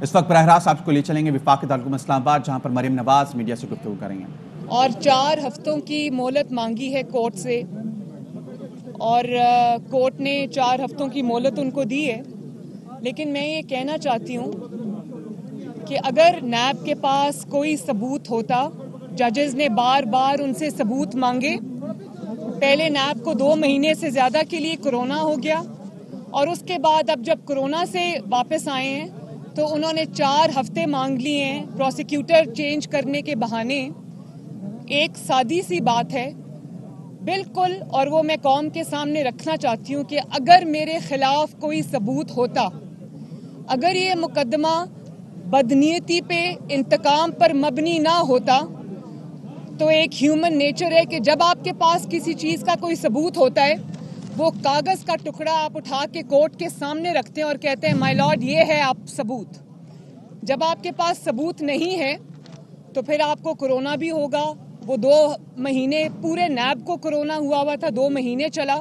اس وقت براہ راست آپ کو لے چلیں گے وفاقی دارالحکومت اسلام آباد، جہاں پر مریم نواز میڈیا سے گفتگو کریں گے۔ اور 4 ہفتوں کی مہلت مانگی ہے کورٹ سے، اور کورٹ نے 4 ہفتوں کی مہلت ان کو دی ہے، لیکن میں یہ کہنا چاہتی ہوں کہ اگر نیب کے پاس کوئی ثبوت ہوتا، ججز نے بار بار ان سے ثبوت مانگے، پہلے نیب کو 2 مہینے سے زیادہ کے لیے کرونا ہو گیا، اور اس کے بعد اب جب کرونا سے واپس آئے ہیں تو انہوں نے 4 ہفتے مانگ لیے ہیں پروسیکیوٹر چینج کرنے کے بہانے۔ ایک سادی سی بات ہے بالکل، اور وہ میں قوم کے سامنے رکھنا چاہتی ہوں کہ اگر میرے خلاف کوئی ثبوت ہوتا، اگر یہ مقدمہ بدنیتی پہ، انتقام پر مبنی نہ ہوتا، تو ایک ہیومن نیچر ہے کہ جب آپ کے پاس کسی چیز کا کوئی ثبوت ہوتا ہے، وہ کاغذ کا ٹکڑا آپ اٹھا کے کورٹ کے سامنے رکھتے ہیں اور کہتے ہیں مائی لارڈ یہ ہے آپ ثبوت۔ جب آپ کے پاس ثبوت نہیں ہے تو پھر آپ کو کرونا بھی ہوگا۔ وہ 2 مہینے پورے نیب کو کرونا ہوا تھا، 2 مہینے چلا،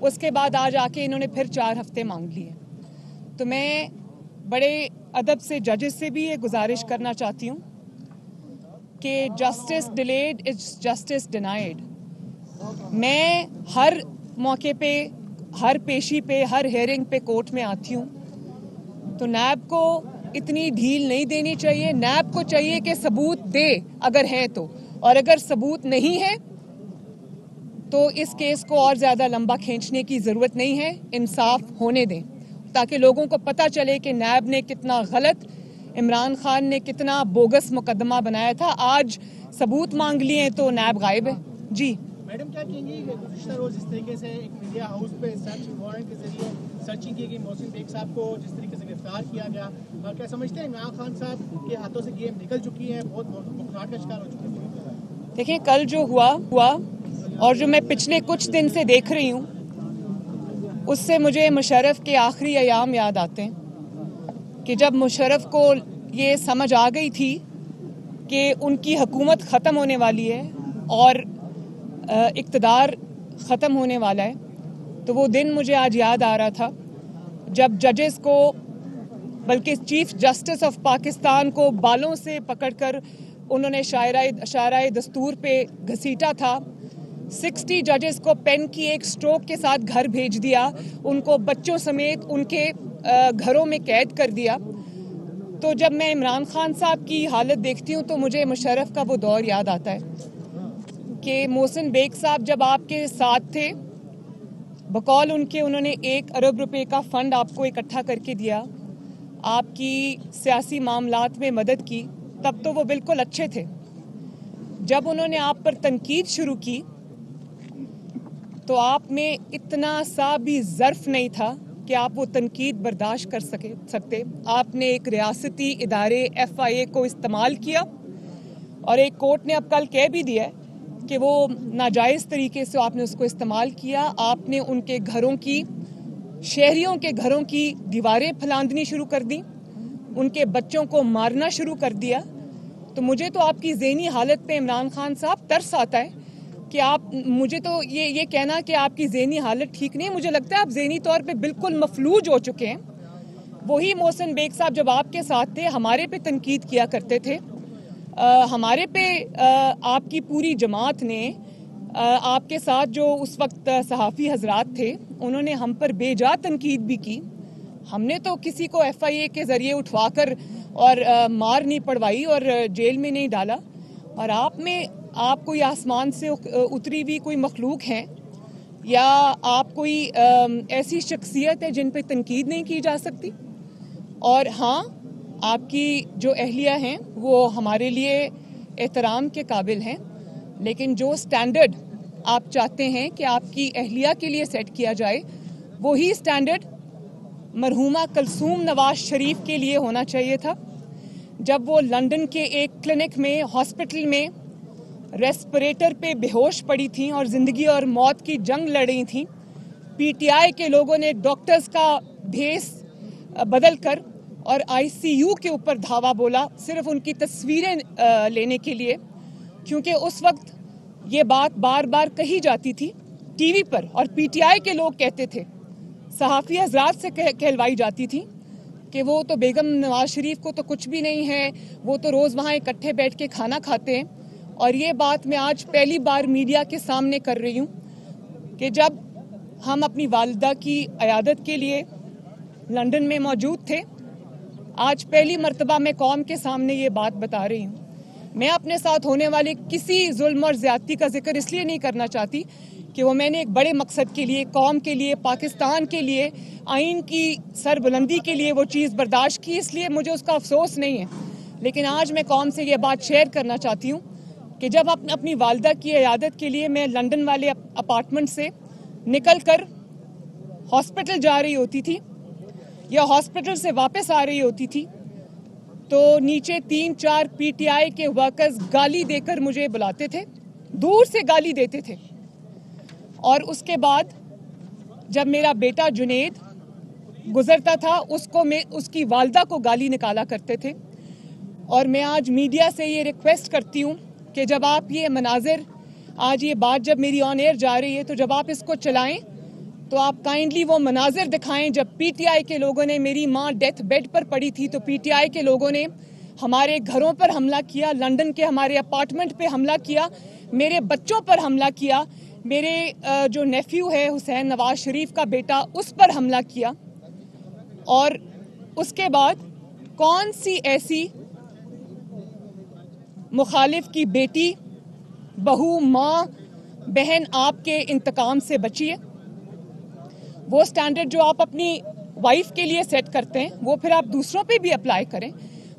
اس کے بعد آج آ کے انہوں نے پھر 4 ہفتے مانگ لیے۔ تو میں بڑے ادب سے ججز سے بھی یہ گزارش کرنا چاہتی ہوں کہ جسٹس ڈیلیڈ از جسٹس ڈینائیڈ۔ میں ہر موقع پہ، ہر پیشی پہ، ہر ہیئرنگ پہ کورٹ میں آتی ہوں، تو نیب کو اتنی ڈھیل نہیں دینی چاہیے۔ نیب کو چاہیے کہ ثبوت دے اگر ہے تو، اور اگر ثبوت نہیں ہے تو اس کیس کو اور زیادہ لمبا کھینچنے کی ضرورت نہیں ہے، انصاف ہونے دیں تاکہ لوگوں کو پتہ چلے کہ نیب نے کتنا غلط، عمران خان نے کتنا بوگس مقدمہ بنایا تھا۔ آج ثبوت مانگ لیے ہیں تو نیب غائب ہے۔ جی میڈم، کیا کہیں گی گزشتہ روز اس طریقے سے ایک میڈیا ہاؤس پہ سرچنگ وارنٹ کے ذریعے سرچنگ کی گئی، محسن بیگ صاحب کو جس طریقے سے گرفتار کیا گیا، اور کیا سمجھتے ہیں عمران خان صاحب کے ہاتھوں سے گیم نکل چکی ہے، بہت بخار کا شکار ہو چکے ہیں؟ دیکھیں، کل جو ہوا اور جو میں پچھلے کچھ دن سے دیکھ رہی ہوں، اس سے مجھے مشرف کے آخری ایام یاد آتے ہیں کہ جب مشرف کو یہ سمجھ آ گئی تھی کہ ان کی حکومت ختم ہونے والی ہے اور اقتدار ختم ہونے والا ہے، تو وہ دن مجھے آج یاد آ رہا تھا جب ججز کو، بلکہ چیف جسٹس آف پاکستان کو بالوں سے پکڑ کر انہوں نے اشارہ دستور پہ گھسیٹا تھا، 60 ججز کو پین کی ایک سٹروک کے ساتھ گھر بھیج دیا، ان کو بچوں سمیت ان کے گھروں میں قید کر دیا۔ تو جب میں عمران خان صاحب کی حالت دیکھتی ہوں تو مجھے مشرف کا وہ دور یاد آتا ہے کہ محسن بیگ صاحب جب آپ کے ساتھ تھے، بقول ان کے انہوں نے 1 ارب روپے کا فنڈ آپ کو اکٹھا کر کے دیا، آپ کی سیاسی معاملات میں مدد کی، تب تو وہ بالکل اچھے تھے۔ جب انہوں نے آپ پر تنقید شروع کی تو آپ میں اتنا سا بھی ظرف نہیں تھا کہ آپ وہ تنقید برداشت کر سکتے۔ آپ نے ایک ریاستی ادارے FIA کو استعمال کیا، اور ایک کورٹ نے اب کل کہہ بھی دیا ہے کہ وہ ناجائز طریقے سے آپ نے اس کو استعمال کیا۔ آپ نے ان کے گھروں کی، شہریوں کے گھروں کی دیواریں پھلاندنی شروع کر دیں، ان کے بچوں کو مارنا شروع کر دیا۔ تو مجھے تو آپ کی ذہنی حالت پہ عمران خان صاحب ترس آتا ہے کہ مجھے تو یہ کہنا کہ آپ کی ذہنی حالت ٹھیک نہیں، مجھے لگتا ہے آپ ذہنی طور پہ بالکل مفلوج ہو چکے ہیں۔ وہی محسن بیگ صاحب جب آپ کے ساتھ تھے، ہمارے پہ تنقید کیا کرتے تھے، ہمارے پہ آپ کی پوری جماعت نے، آپ کے ساتھ جو اس وقت صحافی حضرات تھے، انہوں نے ہم پر بے جا تنقید بھی کی۔ ہم نے تو کسی کو FIA کے ذریعے اٹھوا کر اور مار نہیں پڑوائی اور جیل میں نہیں ڈالا، اور آپ کوئی آسمان سے اتری ہوئی کوئی مخلوق ہیں، یا آپ کوئی ایسی شخصیت ہے جن پہ تنقید نہیں کی جا سکتی؟ اور ہاں، آپ کی جو اہلیہ ہیں وہ ہمارے لیے احترام کے قابل ہیں، لیکن جو سٹینڈرڈ آپ چاہتے ہیں کہ آپ کی اہلیہ کے لیے سیٹ کیا جائے، وہی سٹینڈرڈ مرحومہ کلثوم نواز شریف کے لیے ہونا چاہیے تھا۔ جب وہ لندن کے ایک کلینک میں، ہاسپٹل میں ریسپریٹر پہ بے ہوش پڑی تھیں اور زندگی اور موت کی جنگ لڑ رہی تھیں، PTI کے لوگوں نے ڈاکٹرز کا بھیس بدل کر اور ICU کے اوپر دھاوا بولا، صرف ان کی تصویریں لینے کے لیے، کیونکہ اس وقت یہ بات بار بار کہی جاتی تھی ٹی وی پر، اور PTI کے لوگ کہتے تھے، صحافی حضرات سے کہلوائی جاتی تھی کہ وہ تو بیگم نواز شریف کو تو کچھ بھی نہیں ہے, وہ تو روز وہاں اکٹھے بیٹھ کے کھانا کھاتے ہیں. اور یہ بات میں آج پہلی بار میڈیا کے سامنے کر رہی ہوں کہ جب ہم اپنی والدہ کی عیادت کے لیے لندن میں موجود تھے, آج پہلی مرتبہ میں قوم کے سامنے یہ بات بتا رہی ہوں. میں اپنے ساتھ ہونے والے کسی ظلم اور زیادتی کا ذکر اس لیے نہیں کرنا چاہتی کہ وہ میں نے ایک بڑے مقصد کے لیے, قوم کے لیے, پاکستان کے لیے, آئین کی سربلندی کے لیے وہ چیز برداشت کی, اس لیے مجھے اس کا افسوس نہیں ہے. لیکن آج میں قوم سے یہ بات شیئر کرنا چاہتی ہوں کہ جب اپنی والدہ کی عیادت کے لیے میں لندن والے اپارٹمنٹ سے نکل کر ہاسپٹل جا رہی ہوتی تھی یا ہاسپٹل سے واپس آ رہی ہوتی تھی, تو نیچے 3-4 پی ٹی آئی کے ورکرز گالی دے کر مجھے بلاتے تھے, دور سے گالی دیتے تھے. اور اس کے بعد جب میرا بیٹا جنید گزرتا تھا اس کی والدہ کو گالی نکالا کرتے تھے. اور میں آج میڈیا سے یہ ریکویسٹ کرتی ہوں کہ جب آپ یہ مناظر, آج یہ بات جب میری آن ایئر جا رہی ہے, تو جب آپ اس کو چلائیں تو آپ کائنڈلی وہ مناظر دکھائیں جب پی ٹی آئی کے لوگوں نے, میری ماں ڈیتھ بیڈ پر پڑی تھی تو پی ٹی آئی کے لوگوں نے ہمارے گھروں پر حملہ کیا, لندن کے ہمارے اپارٹمنٹ پہ حملہ کیا, میرے بچوں پر حملہ کیا, میرے جو نیفیو ہے حسین نواز شریف کا بیٹا اس پر حملہ کیا. اور اس کے بعد کون سی ایسی مخالف کی بیٹی, بہو, ماں, بہن آپ کے انتقام سے بچی ہے؟ وہ سٹینڈرڈ جو آپ اپنی وائف کے لیے سیٹ کرتے ہیں وہ پھر آپ دوسروں پہ بھی اپلائی کریں.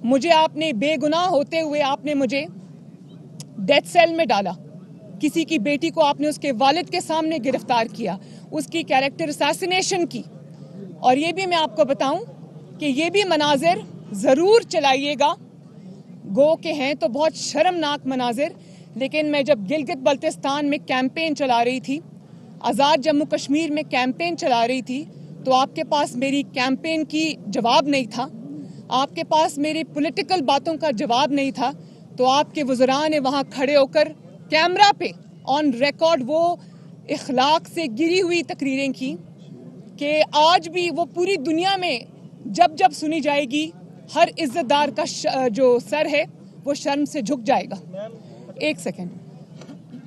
مجھے آپ نے بے گناہ ہوتے ہوئے آپ نے مجھے ڈیتھ سیل میں ڈالا, کسی کی بیٹی کو آپ نے اس کے والد کے سامنے گرفتار کیا, اس کی کیریکٹر اسیسینیشن کی. اور یہ بھی میں آپ کو بتاؤں کہ یہ بھی مناظر ضرور چلائیے گا, گو کہ ہیں تو بہت شرمناک مناظر. لیکن میں جب گلگت بلتستان میں کیمپین چلا رہی تھی, آزاد جموں کشمیر میں کیمپین چلا رہی تھی, تو آپ کے پاس میری کیمپین کی جواب نہیں تھا, آپ کے پاس میری پولیٹیکل باتوں کا جواب نہیں تھا. تو آپ کے وزراء نے وہاں کھڑے ہو کر کیمرہ پہ آن ریکارڈ وہ اخلاق سے گری ہوئی تقریریں کی کہ آج بھی وہ پوری دنیا میں جب جب سنی جائے گی, ہر عزت دار کا جو سر ہے وہ شرم سے جھک جائے گا. ایک سیکنڈ.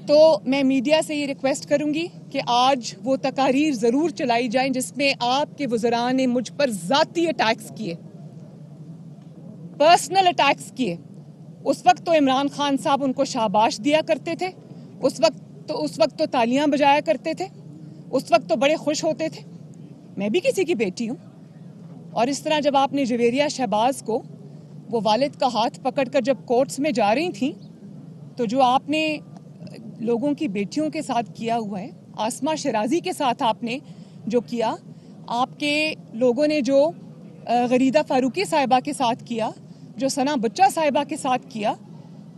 تو میں میڈیا سے یہ ریکویسٹ کروں گی کہ آج وہ تقاریر ضرور چلائی جائیں جس میں آپ کے وزراء نے مجھ پر ذاتی اٹیکس کیے, پرسنل اٹیکس کیے. اس وقت تو عمران خان صاحب ان کو شاباش دیا کرتے تھے, اس وقت تو تالیاں بجایا کرتے تھے, اس وقت تو بڑے خوش ہوتے تھے. میں بھی کسی کی بیٹی ہوں. اور اس طرح جب آپ نے جویریہ شہباز کو وہ والد کا ہاتھ پکڑ کر جب کورٹس میں جا رہی تھیں, تو جو آپ نے لوگوں کی بیٹیوں کے ساتھ کیا ہوا ہے, آسمہ شرازی کے ساتھ آپ نے جو کیا, آپ کے لوگوں نے جو غریدہ فاروقی صاحبہ کے ساتھ کیا, جو ثنا بچہ صاحبہ کے ساتھ کیا,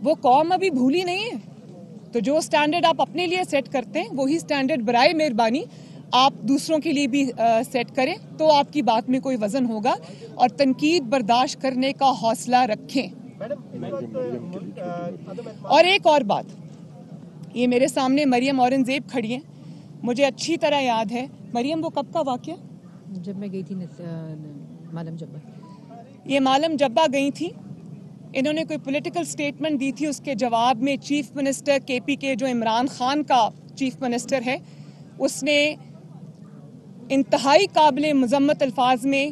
وہ قوم ابھی بھولی نہیں ہے. تو جو سٹینڈرڈ آپ اپنے لیے سیٹ کرتے ہیں وہی سٹینڈرڈ برائے مہربانی آپ دوسروں کے لیے بھی سیٹ کریں, تو آپ کی بات میں کوئی وزن ہوگا. اور تنقید برداشت کرنے کا حوصلہ رکھیں. اور ایک اور بات, یہ میرے سامنے مریم اورنگزیب کھڑی ہیں, مجھے اچھی طرح یاد ہے. مریم, وہ کب کا واقعہ؟ جب میں گئی تھی مالم جبہ. یہ مالم جبہ گئی تھی, انہوں نے کوئی پولیٹیکل سٹیٹمنٹ دی تھی, اس کے جواب میں چیف منسٹر کے پی کے جو عمران خان کا چیف منسٹر ہے, اس نے انتہائی قابل مذمت الفاظ میں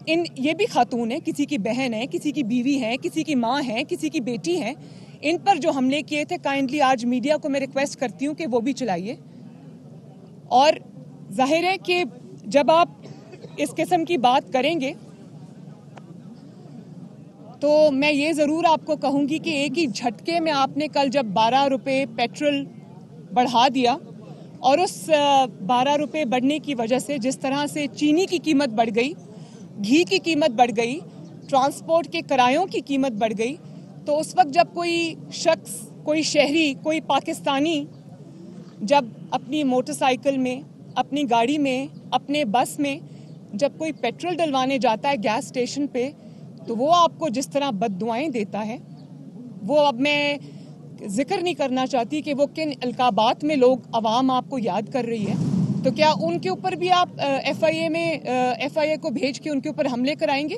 یہ بھی خاتون ہے, کسی کی بہن ہے, کسی کی بیوی ہے, کسی کی ماں ہے, کسی کی بیٹی ہے, ان پر جو حملے کیے تھے, کائنڈلی آج میڈیا کو میں ریکویسٹ کرتی ہوں کہ وہ بھی چلائیے. اور ظاہر ہے کہ جب آپ اس قسم کی بات کریں گے تو میں یہ ضرور آپ کو کہوں گی کہ ایک ہی جھٹکے میں آپ نے کل جب 12 روپے پیٹرول بڑھا دیا, اور اس 12 روپے بڑھنے کی وجہ سے جس طرح سے چینی کی قیمت بڑھ گئی, گھی کی قیمت بڑھ گئی, ٹرانسپورٹ کے کرایوں کی قیمت بڑھ گئی, تو اس وقت جب کوئی شخص, کوئی شہری, کوئی پاکستانی جب اپنی موٹر سائیکل میں, اپنی گاڑی میں, اپنے بس میں جب کوئی پیٹرول ڈلوانے جاتا ہے گیس اسٹیشن پہ, تو وہ آپ کو جس طرح بد دعائیں دیتا ہے, وہ اب میں ذکر نہیں کرنا چاہتی کہ وہ کن القابات میں لوگ عوام آپ کو یاد کر رہی ہے. تو کیا ان کے اوپر بھی آپ ایف آئی اے کو بھیج کے ان کے اوپر حملے کرائیں گے؟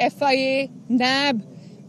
FIA, NAB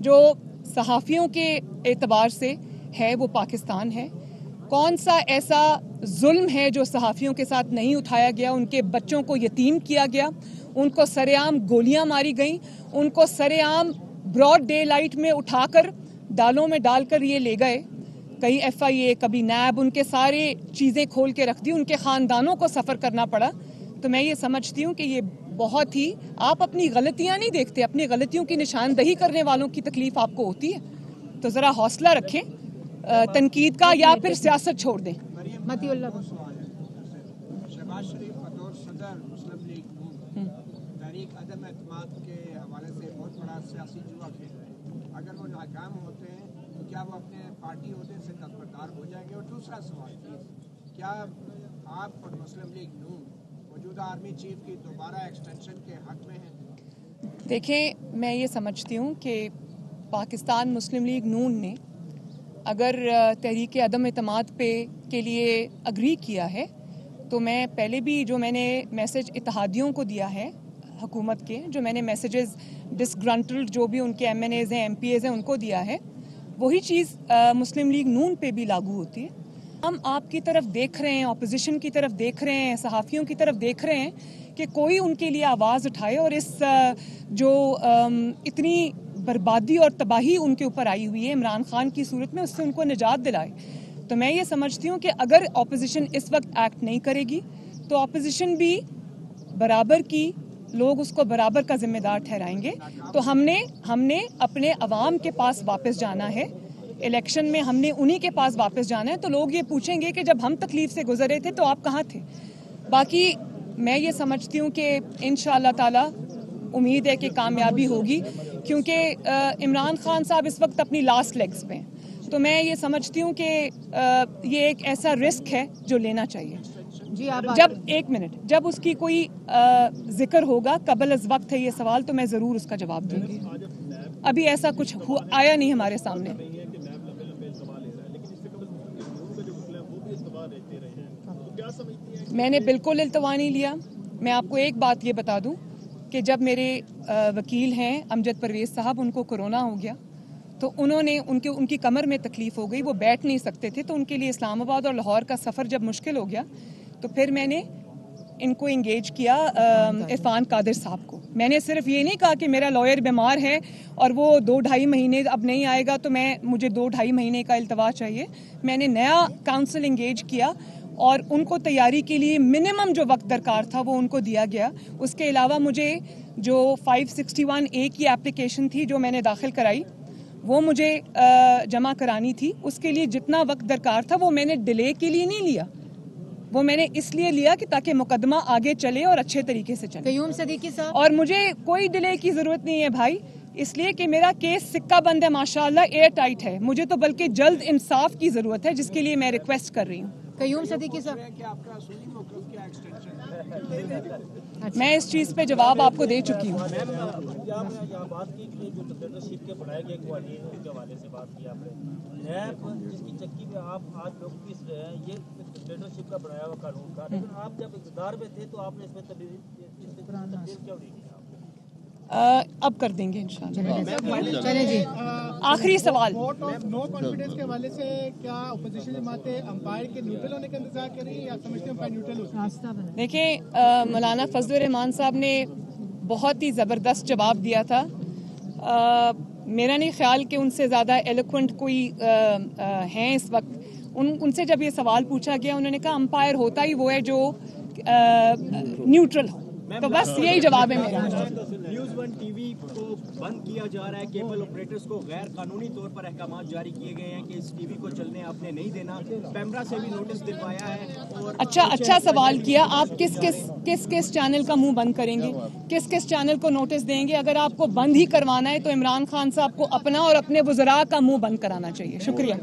جو صحافیوں کے اعتبار سے ہے وہ پاکستان ہے. کون سا ایسا ظلم ہے جو صحافیوں کے ساتھ نہیں اٹھایا گیا؟ ان کے بچوں کو یتیم کیا گیا, ان کو سرے عام گولیاں ماری گئیں, ان کو سرے عام براڈ ڈے لائٹ میں اٹھا کر ڈالوں میں ڈال کر یہ لے گئے. کہیں ایف آئی اے, کبھی نیب, ان کے سارے چیزیں کھول کے رکھ دی, ان کے خاندانوں کو سفر کرنا پڑا. تو میں یہ سمجھتی ہوں کہ یہ بہت ہی, آپ اپنی غلطیاں نہیں دیکھتے, اپنی غلطیوں کی نشاندہی کرنے والوں کی تکلیف آپ کو ہوتی ہے. تو ذرا حوصلہ رکھیں تنقید کا, یا پھر سیاست چھوڑ دیں. متی اللہ شہباز شریف بطور صدر مسلم لیگ نون تحریک عدم اعتماد کے حوالے سے بہت بڑا سیاسی جوا کھیل رہے ہیں. اگر وہ ناکام ہوتے ہیں تو کیا وہ اپنے پارٹی عہدے سے دستبردار ہو جائیں گے؟ اور دوسرا سوال کیا آپ اور مسلم لیگ نون موجودہ آرمی چیف کی دوبارہ ایکسٹینشن کے حق میں ہیں؟ دیکھیں, میں یہ سمجھتی ہوں کہ پاکستان مسلم لیگ نون نے اگر تحریک عدم اعتماد کے لیے اگری کیا ہے تو میں پہلے بھی جو میں نے میسج اتحادیوں کو دیا ہے حکومت کے, جو میں نے میسیجز ڈسگرنٹلڈ جو بھی ان کے ایم این ایز ہیں, ایم پی ایز ہیں, ان کو دیا ہے, وہی چیز مسلم لیگ نون پہ بھی لاگو ہوتی ہے. ہم آپ کی طرف دیکھ رہے ہیں, اپوزیشن کی طرف دیکھ رہے ہیں, صحافیوں کی طرف دیکھ رہے ہیں کہ کوئی ان کے لیے آواز اٹھائے, اور اس جو اتنی بربادی اور تباہی ان کے اوپر آئی ہوئی ہے عمران خان کی صورت میں, اس سے ان کو نجات دلائے. تو میں یہ سمجھتی ہوں کہ اگر اپوزیشن اس وقت ایکٹ نہیں کرے گی تو اپوزیشن بھی برابر کی, لوگ اس کو برابر کا ذمہ دار ٹھہرائیں گے. تو ہم نے اپنے عوام کے پاس واپس جانا ہے, الیکشن میں ہم نے انہی کے پاس واپس جانا ہے. تو لوگ یہ پوچھیں گے کہ جب ہم تکلیف سے گزرے تھے تو آپ کہاں تھے. باقی میں یہ سمجھتی ہوں کہ انشاءاللہ تعالی امید ہے کہ کامیابی ہوگی, کیونکہ عمران خان صاحب اس وقت اپنی لاسٹ لیگز پہ ہیں. تو میں یہ سمجھتی ہوں کہ یہ ایک ایسا رسک ہے جو لینا چاہیے. جی آپ جب ایک منٹ, جب اس کی کوئی ذکر ہوگا, قبل از وقت ہے یہ سوال, تو میں ضرور اس کا جواب دوں گی. ابھی ایسا کچھ آیا نہیں ہمارے سامنے. میں نے بالکل التوا نہیں لیا. میں آپ کو ایک بات یہ بتا دوں کہ جب میرے وکیل ہیں امجد پرویز صاحب, ان کو کورونا ہو گیا تو انہوں نے ان کی کمر میں تکلیف ہو گئی, وہ بیٹھ نہیں سکتے تھے, تو ان کے لیے اسلام آباد اور لاہور کا سفر جب مشکل ہو گیا تو پھر میں نے ان کو انگیج کیا, عرفان قادر صاحب کو. میں نے صرف یہ نہیں کہا کہ میرا لائر بیمار ہے اور وہ 2-2.5 مہینے اب نہیں آئے گا تو مجھے 2-2.5 مہینے کا التوا چاہیے. میں نے نیا کاؤنسل انگیج کیا اور ان کو تیاری کے لیے منیمم جو وقت درکار تھا وہ ان کو دیا گیا. اس کے علاوہ مجھے جو 561A کی اپلیکیشن تھی جو میں نے داخل کرائی, وہ مجھے جمع کرانی تھی. اس کے لیے جتنا وقت درکار تھا وہ میں نے ڈیلے کے لیے نہیں لیا, وہ میں نے اس لیے لیا کہ تاکہ مقدمہ آگے چلے اور اچھے طریقے سے چلے. قیوم صدیقی صاحب, اور مجھے کوئی ڈیلے کی ضرورت نہیں ہے بھائی, اس لیے کہ میرا کیس سکہ بند ہے ماشاءاللہ, ایئر ٹائٹ ہے. مجھے تو بلکہ جلد انصاف کی ضرورت ہے, جس کے لیے میں ریکویسٹ کر رہی ہوں. قیوم صدیقی صاحب, میں اس چیز پہ جواب آپ کو دے چکی ہوں. آپ نے یہاں بات کی کہ جو ڈکٹیٹرشپ کے بڑھائے گئے قوانین کے حوالے سے بات کی آپ نے. نیب جس کی چکی پہ آپ آج لوگ پیس رہے ہیں, یہ ڈکٹیٹرشپ کا بڑھایا ہوا قانون تھا, لیکن آپ جب اقتدار میں تھے تو آپ نے اس میں تبدیل کیوں نہیں کی؟ اب کر دیں گے انشاءاللہ. چلیں جی, آخری سوال. ووٹ آف نو کانفیڈنس کے حوالے سے کیا اپوزیشن جماعتیں امپائر کے نیوٹرل ہونے کا انتظار کر رہی ہیں یا سمجھتے ہیں امپائر نیوٹرل ہو سکتے ہیں؟ دیکھیں, مولانا فضل الرحمان صاحب نے بہت ہی زبردست جواب دیا تھا. میرا نہیں خیال کہ ان سے زیادہ ایلوکوینٹ کوئی ہیں اس وقت. ان سے جب یہ سوال پوچھا گیا, انہوں نے کہا امپائر ہوتا ہی وہ ہے جو نیوٹرل ہو. تو بس یہی جواب ہے میرا. نیوز 1 ٹی وی کو بند کیا جا رہا ہے, کیبل آپریٹرز کو غیر قانونی طور پر احکامات جاری کیے گئے ہیں کہ اس ٹی وی کو چلنے آپ نے نہیں دینا. پیمرا سے بھی نوٹس دلوایا ہے. اور اچھا سوال کیا. آپ کس چینل کا منہ بند کریں گے, کس چینل کو نوٹس دیں گے؟ اگر آپ کو بند ہی کروانا ہے تو عمران خان صاحب کو اپنا اور اپنے وزراء کا منہ بند کرانا چاہیے. شکریہ.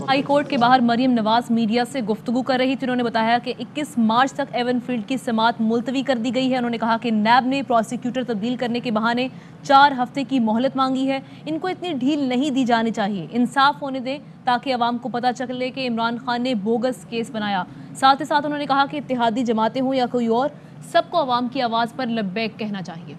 ہائی کورٹ کے باہر مریم نواز میڈیا سے گفتگو کر رہی تھی. انہوں نے بتایا کہ 21 مارچ تک ایون فیلڈ کی سماعت ملتوی کر دی گئی ہے. انہوں نے کہا کہ نیب نے پروسیکیوٹر تبدیل کرنے کے بہانے 4 ہفتے کی مہلت مانگی ہے. ان کو اتنی ڈھیل نہیں دی جانی چاہیے, انصاف ہونے دیں تاکہ عوام کو پتہ چلے کہ عمران خان نے بوگس کیس بنایا. ساتھ ہی ساتھ انہوں نے کہا کہ اتحادی جماعتیں ہوں یا کوئی اور, سب کو عوام کی آواز پر لبیک کہنا چاہیے.